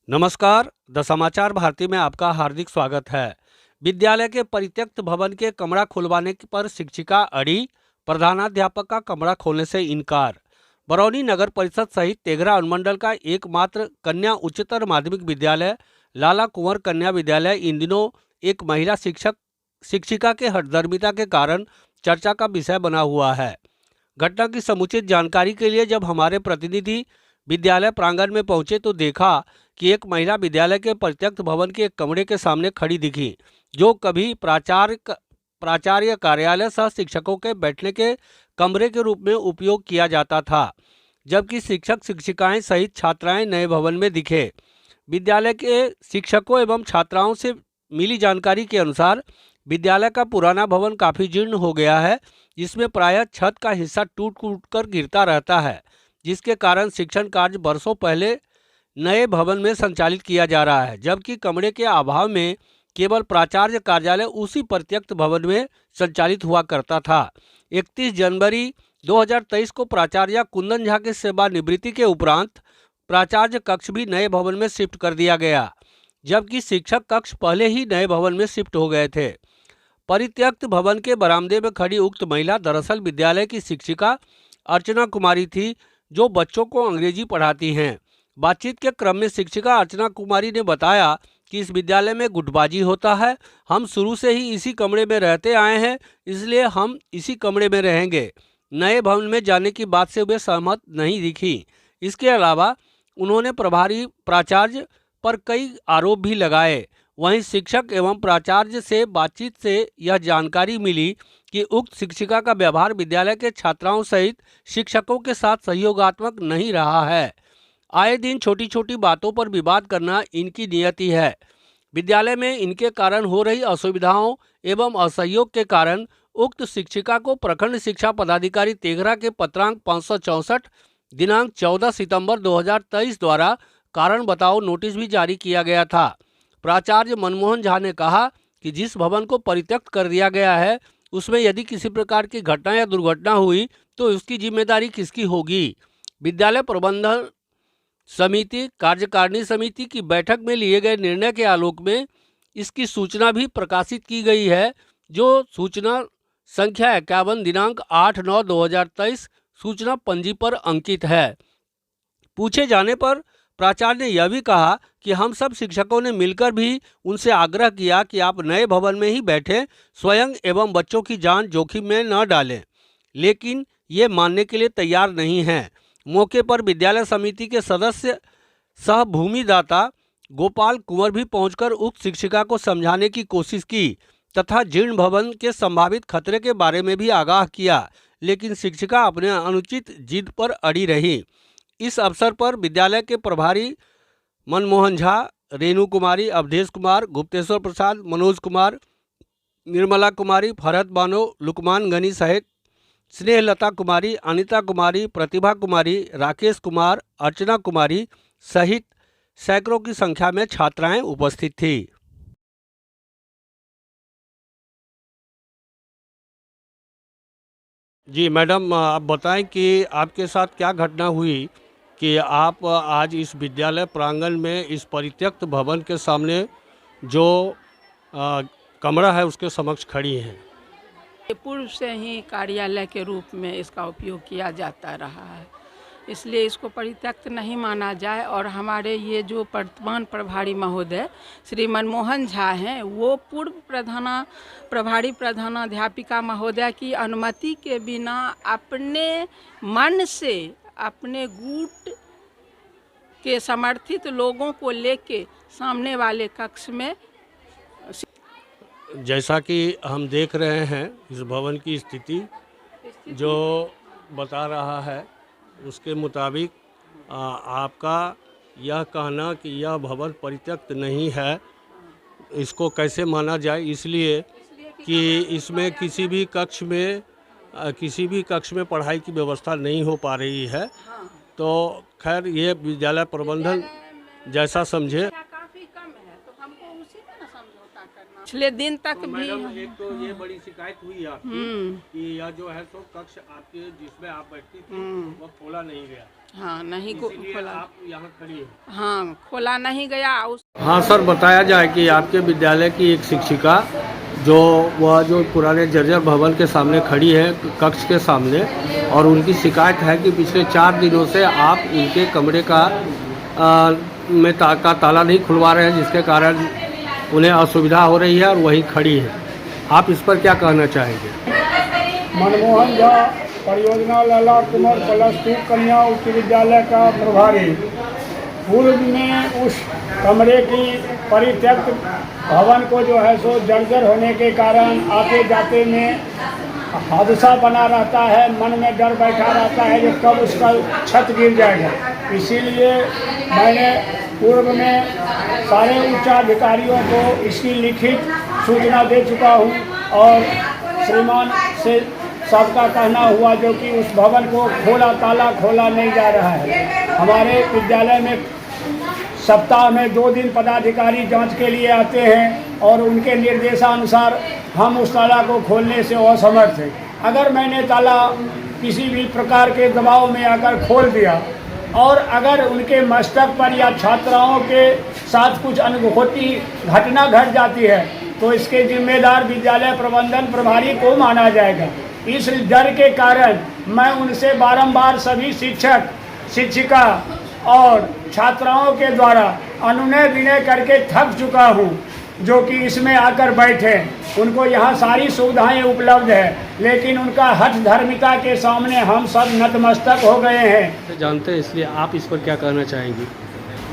नमस्कार, द समाचार भारती में आपका हार्दिक स्वागत है। विद्यालय के परित्यक्त भवन के कमरा खुलवाने पर शिक्षिका अड़ी, प्रधानाध्यापक का कमरा खोलने से इनकार। बरौनी नगर परिषद सहित तेघरा अनुमंडल का एकमात्र कन्या उच्चतर माध्यमिक विद्यालय लाला कुंवर कन्या विद्यालय इन दिनों एक महिला शिक्षिका के हठधर्मिता के कारण चर्चा का विषय बना हुआ है। घटना की समुचित जानकारी के लिए जब हमारे प्रतिनिधि विद्यालय प्रांगण में पहुंचे तो देखा कि एक महिला विद्यालय के परित्यक्त भवन के एक कमरे के सामने खड़ी दिखी, जो कभी प्राचार्य कार्यालय सह शिक्षकों के बैठने के कमरे के रूप में उपयोग किया जाता था, जबकि शिक्षक शिक्षिकाएं सहित छात्राएं नए भवन में दिखे। विद्यालय के शिक्षकों एवं छात्राओं से मिली जानकारी के अनुसार विद्यालय का पुराना भवन काफ़ी जीर्ण हो गया है, जिसमें प्रायः छत का हिस्सा टूट टूट कर गिरता रहता है, जिसके कारण शिक्षण कार्य वर्षों पहले नए भवन में संचालित किया जा रहा है, जबकि कमरे के अभाव में केवल प्राचार्य कार्यालय उसी परित्यक्त भवन में संचालित हुआ करता था। 31 जनवरी 2023 को प्राचार्य कुंदन झा के सेवानिवृत्ति के उपरांत प्राचार्य कक्ष भी नए भवन में शिफ्ट कर दिया गया, जबकि शिक्षक कक्ष पहले ही नए भवन में शिफ्ट हो गए थे। परित्यक्त भवन के बरामदे में खड़ी उक्त महिला दरअसल विद्यालय की शिक्षिका अर्चना कुमारी थी, जो बच्चों को अंग्रेजी पढ़ाती हैं। बातचीत के क्रम में शिक्षिका अर्चना कुमारी ने बताया कि इस विद्यालय में गुटबाजी होता है, हम शुरू से ही इसी कमरे में रहते आए हैं, इसलिए हम इसी कमरे में रहेंगे। नए भवन में जाने की बात से वे सहमत नहीं दिखी। इसके अलावा उन्होंने प्रभारी प्राचार्य पर कई आरोप भी लगाए। वहीं शिक्षक एवं प्राचार्य से बातचीत से यह जानकारी मिली कि उक्त शिक्षिका का व्यवहार विद्यालय के छात्राओं सहित शिक्षकों के साथ सहयोगात्मक नहीं रहा है। आए दिन छोटी छोटी बातों पर विवाद करना इनकी नियति है। विद्यालय में इनके कारण हो रही असुविधाओं एवं असहयोग के कारण उक्त शिक्षिका को प्रखंड शिक्षा पदाधिकारी तेघरा के पत्रांक 564 दिनांक 14 सितंबर 2023 द्वारा कारण बताओ नोटिस भी जारी किया गया था। प्राचार्य मनमोहन झा ने कहा कि जिस भवन को परित्यक्त कर दिया गया है, उसमें यदि किसी प्रकार की घटना या दुर्घटना हुई तो उसकी जिम्मेदारी किसकी होगी। विद्यालय प्रबंधन समिति कार्यकारिणी समिति की बैठक में लिए गए निर्णय के आलोक में इसकी सूचना भी प्रकाशित की गई है, जो सूचना संख्या 51 दिनांक 8/9/2023 सूचना पंजी पर अंकित है। पूछे जाने पर प्राचार्य ने यह भी कहा कि हम सब शिक्षकों ने मिलकर भी उनसे आग्रह किया कि आप नए भवन में ही बैठें, स्वयं एवं बच्चों की जान जोखिम में न डालें, लेकिन ये मानने के लिए तैयार नहीं हैं। मौके पर विद्यालय समिति के सदस्य सह भूमिदाता गोपाल कुंवर भी पहुंचकर उक्त शिक्षिका को समझाने की कोशिश की तथा जीर्ण भवन के संभावित खतरे के बारे में भी आगाह किया, लेकिन शिक्षिका अपने अनुचित जिद पर अड़ी रही। इस अवसर पर विद्यालय के प्रभारी मनमोहन झा, रेणु कुमारी, अवधेश कुमार, गुप्तेश्वर प्रसाद, मनोज कुमार, निर्मला कुमारी, फरहत बानो, लुकमान गनी सहित स्नेहलता कुमारी, अनिता कुमारी, प्रतिभा कुमारी, राकेश कुमार, अर्चना कुमारी सहित सैकड़ों की संख्या में छात्राएं उपस्थित थी। जी मैडम, आप बताएं कि आपके साथ क्या घटना हुई कि आप आज इस विद्यालय प्रांगण में इस परित्यक्त भवन के सामने जो अ, कमरा है उसके समक्ष खड़ी हैं। ये पूर्व से ही कार्यालय के रूप में इसका उपयोग किया जाता रहा है, इसलिए इसको परित्यक्त नहीं माना जाए। और हमारे ये जो वर्तमान प्रभारी महोदय श्री मनमोहन झा हैं, वो पूर्व प्रभारी प्रधानाध्यापिका महोदय की अनुमति के बिना अपने मन से अपने गुट के समर्थित लोगों को लेके सामने वाले कक्ष में, जैसा कि हम देख रहे हैं इस भवन की स्थिति जो बता रहा है, उसके मुताबिक आपका यह कहना कि यह भवन परित्यक्त नहीं है, इसको कैसे माना जाए, इसलिए कि इसमें किसी भी कक्ष में पढ़ाई की व्यवस्था नहीं हो पा रही है। तो खैर ये विद्यालय प्रबंधन जैसा समझे। काफी कम है, तो हमको उसी पे ना समझौता करना। पिछले दिन तक तो भी मैडम, एक तो ये बड़ी शिकायत हुई आपकी कि यह जो है सो कक्ष आपके जिसमें आप बैठती थी वो खोला नहीं गया। हाँ नहीं खोला। आप यहाँ खड़ी हैं। हाँ खोला नहीं गया उस। हाँ सर, बताया जाए कि आपके विद्यालय की एक शिक्षिका जो पुराने जर्जर भवन के सामने खड़ी है, कक्ष के सामने, और उनकी शिकायत है कि पिछले 4 दिनों से आप उनके कमरे का ताला नहीं खुलवा रहे हैं, जिसके कारण उन्हें असुविधा हो रही है और वहीं खड़ी है। आप इस पर क्या कहना चाहेंगे? मनमोहन झा, परियोजना लाला कुमार +2 कन्या उच्च विद्यालय का प्रभारी। पूर्व में उस कमरे की परित्यक्त भवन को जो है सो जर्जर होने के कारण आते जाते में हादसा बना रहता है, मन में डर बैठा रहता है कि कब उसका छत गिर जाएगा। इसीलिए मैंने पूर्व में सारे उच्चाधिकारियों को इसकी लिखित सूचना दे चुका हूँ और श्रीमान से सबका कहना हुआ जो कि उस भवन को ताला खोला नहीं जा रहा है। हमारे विद्यालय में सप्ताह में 2 दिन पदाधिकारी जांच के लिए आते हैं और उनके निर्देशानुसार हम उस ताला को खोलने से असमर्थ हैं। अगर मैंने ताला किसी भी प्रकार के दबाव में आकर खोल दिया और अगर उनके मस्तक पर या छात्राओं के साथ कुछ अनहोनी घटना घट जाती है तो इसके जिम्मेदार विद्यालय प्रबंधन प्रभारी को माना जाएगा। इस डर के कारण मैं उनसे बारंबार सभी शिक्षक, शिक्षिका और छात्राओं के द्वारा अनुनय विनय करके थक चुका हूँ, जो कि इसमें आकर बैठे। उनको यहाँ सारी सुविधाएं उपलब्ध है, लेकिन उनका हठ धर्मिता के सामने हम सब नतमस्तक हो गए हैं। जानते हैं, इसलिए आप इस पर क्या कहना चाहेंगी?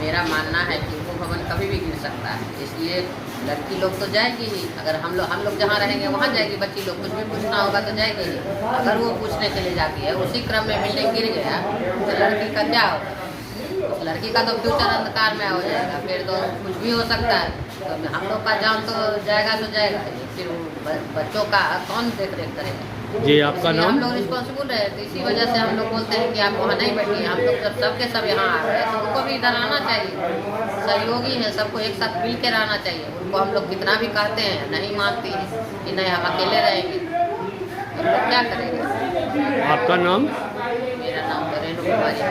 मेरा मानना है कि वो भवन कभी भी गिर सकता है, इसलिए लड़की लोग तो जाएगी ही। अगर हम लोग जहाँ रहेंगे वहाँ जाएगी, बच्ची लोग कुछ भी पूछना होगा तो जाएगी ही। अगर वो पूछने के लिए जाती है, उसी क्रम में बिल्डिंग गिर गया तो लड़की का क्या होगा? उस लड़की का तो फ्यूचर अंधकार में हो जाएगा, फिर तो कुछ भी हो सकता है। तो हम लोग का जान तो जाएगा, फिर बच्चों का कौन देख रेख करेगा? जी, आपका नाम? हम लोग रिस्पॉन्सिबल है, तो इसी वजह से हम लोग बोलते हैं कि आप वहाँ नहीं बैठिए। हम लोग जब सबके सब यहाँ आ रहे हैं तो उनको भी इधर आना चाहिए। सहयोगी है, सबको एक साथ मिल के रहना चाहिए। उनको हम लोग कितना भी कहते हैं, नहीं मानती है कि नहीं हम अकेले रहेंगे, हम लोग क्या करेंगे? आपका नाम? मेरा नाम तो रेणु कुमारी है।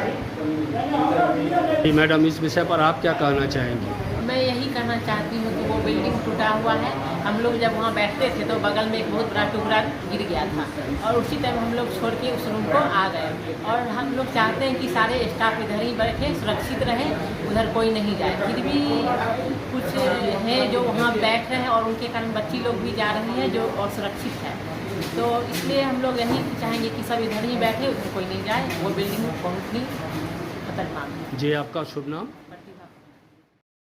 मैडम, इस विषय पर आप क्या कहना चाहेंगी? मैं यही कहना चाहती हूँ कि वो बिल्डिंग टूटा हुआ है। हम लोग जब वहाँ बैठते थे तो बगल में एक बहुत बड़ा टुकड़ा गिर गया था और उसी टाइम हम लोग छोड़ के उस रूम को आ गए। और हम लोग चाहते हैं कि सारे स्टाफ इधर ही बैठे, सुरक्षित रहें, उधर कोई नहीं जाए। फिर भी कुछ है जो वहाँ बैठ रहे हैं और उनके कारण बच्ची लोग भी जा रही हैं जो और सुरक्षित है। तो इसलिए हम लोग यही चाहेंगे कि सब इधर ही बैठे, उधर कोई नहीं जाए। वो बिल्डिंग बहुत ही खतरनाक है। जी, आपका शुभ नाम?